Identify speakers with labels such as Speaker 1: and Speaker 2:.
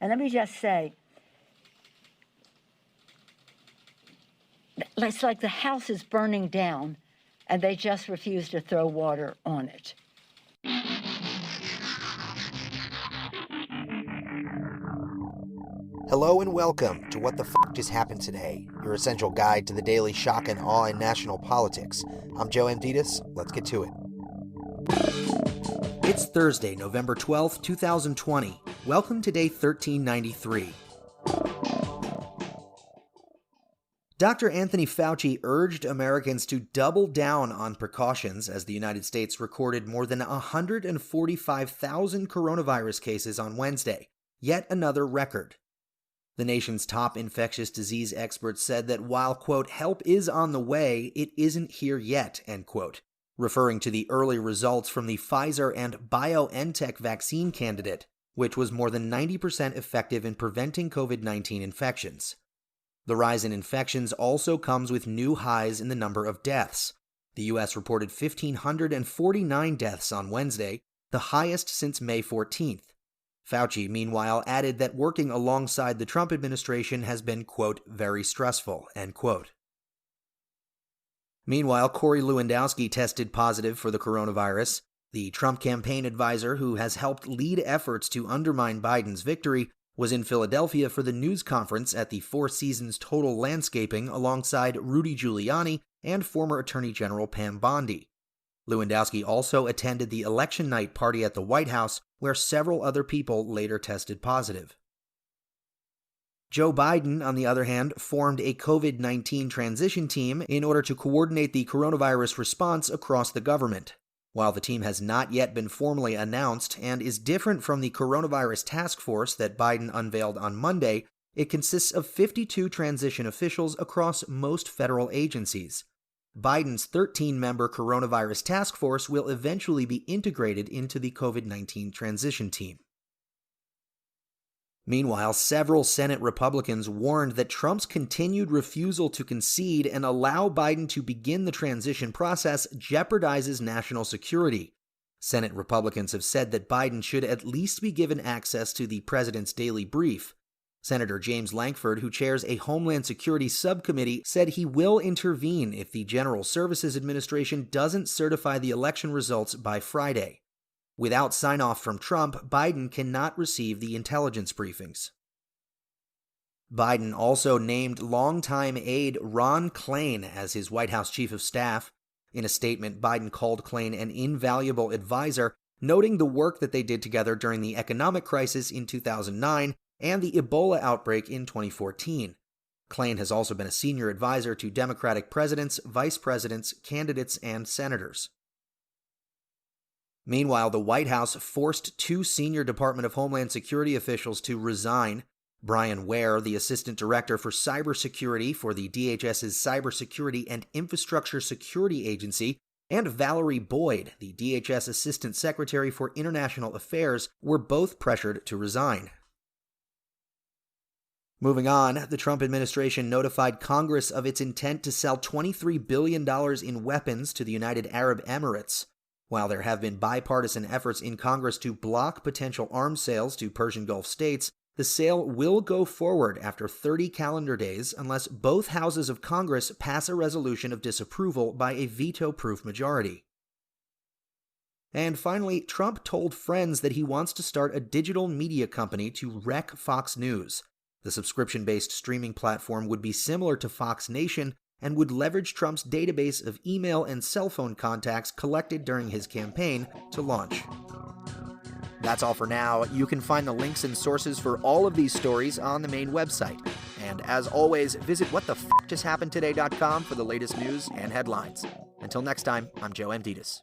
Speaker 1: And let me just say, it's like the house is burning down and they just refuse to throw water on it.
Speaker 2: Hello and welcome to What the F*** Just Happened Today, your essential guide to the daily shock and awe in national politics. I'm Joe Amditas. Let's get to it. It's Thursday, November 12th, 2020. Welcome to day 1393. Dr. Anthony Fauci urged Americans to double down on precautions as the United States recorded more than 145,000 coronavirus cases on Wednesday, yet another record. The nation's top infectious disease experts said that while, quote, help is on the way, it isn't here yet, end quote, referring to the early results from the Pfizer and BioNTech vaccine candidate, which was more than 90% effective in preventing COVID-19 infections. The rise in infections also comes with new highs in the number of deaths. The U.S. reported 1,549 deaths on Wednesday, the highest since May 14th. Fauci, meanwhile, added that working alongside the Trump administration has been, quote, very stressful, end quote. Meanwhile, Corey Lewandowski tested positive for the coronavirus. The Trump campaign advisor, who has helped lead efforts to undermine Biden's victory, was in Philadelphia for the news conference at the Four Seasons Total Landscaping alongside Rudy Giuliani and former Attorney General Pam Bondi. Lewandowski also attended the election night party at the White House, where several other people later tested positive. Joe Biden, on the other hand, formed a COVID-19 transition team in order to coordinate the coronavirus response across the government. While the team has not yet been formally announced and is different from the coronavirus task force that Biden unveiled on Monday, it consists of 52 transition officials across most federal agencies. Biden's 13-member coronavirus task force will eventually be integrated into the COVID-19 transition team. Meanwhile, several Senate Republicans warned that Trump's continued refusal to concede and allow Biden to begin the transition process jeopardizes national security. Senate Republicans have said that Biden should at least be given access to the president's daily brief. Senator James Lankford, who chairs a Homeland Security subcommittee, said he will intervene if the General Services Administration doesn't certify the election results by Friday. Without sign-off from Trump, Biden cannot receive the intelligence briefings. Biden also named longtime aide Ron Klain as his White House chief of staff. In a statement, Biden called Klain an invaluable advisor, noting the work that they did together during the economic crisis in 2009 and the Ebola outbreak in 2014. Klain has also been a senior advisor to Democratic presidents, vice presidents, candidates, and senators. Meanwhile, the White House forced two senior Department of Homeland Security officials to resign. Brian Ware, the Assistant Director for Cybersecurity for the DHS's Cybersecurity and Infrastructure Security Agency, and Valerie Boyd, the DHS Assistant Secretary for International Affairs, were both pressured to resign. Moving on, the Trump administration notified Congress of its intent to sell $23 billion in weapons to the United Arab Emirates. While there have been bipartisan efforts in Congress to block potential arms sales to Persian Gulf states, the sale will go forward after 30 calendar days unless both houses of Congress pass a resolution of disapproval by a veto-proof majority. And finally, Trump told friends that he wants to start a digital media company to wreck Fox News. The subscription-based streaming platform would be similar to Fox Nation and would leverage Trump's database of email and cell phone contacts collected during his campaign to launch. That's all for now. You can find the links and sources for all of these stories on the main website. And as always, visit whatthefjusthappenedtoday.com for the latest news and headlines. Until next time, I'm Joe Amditas.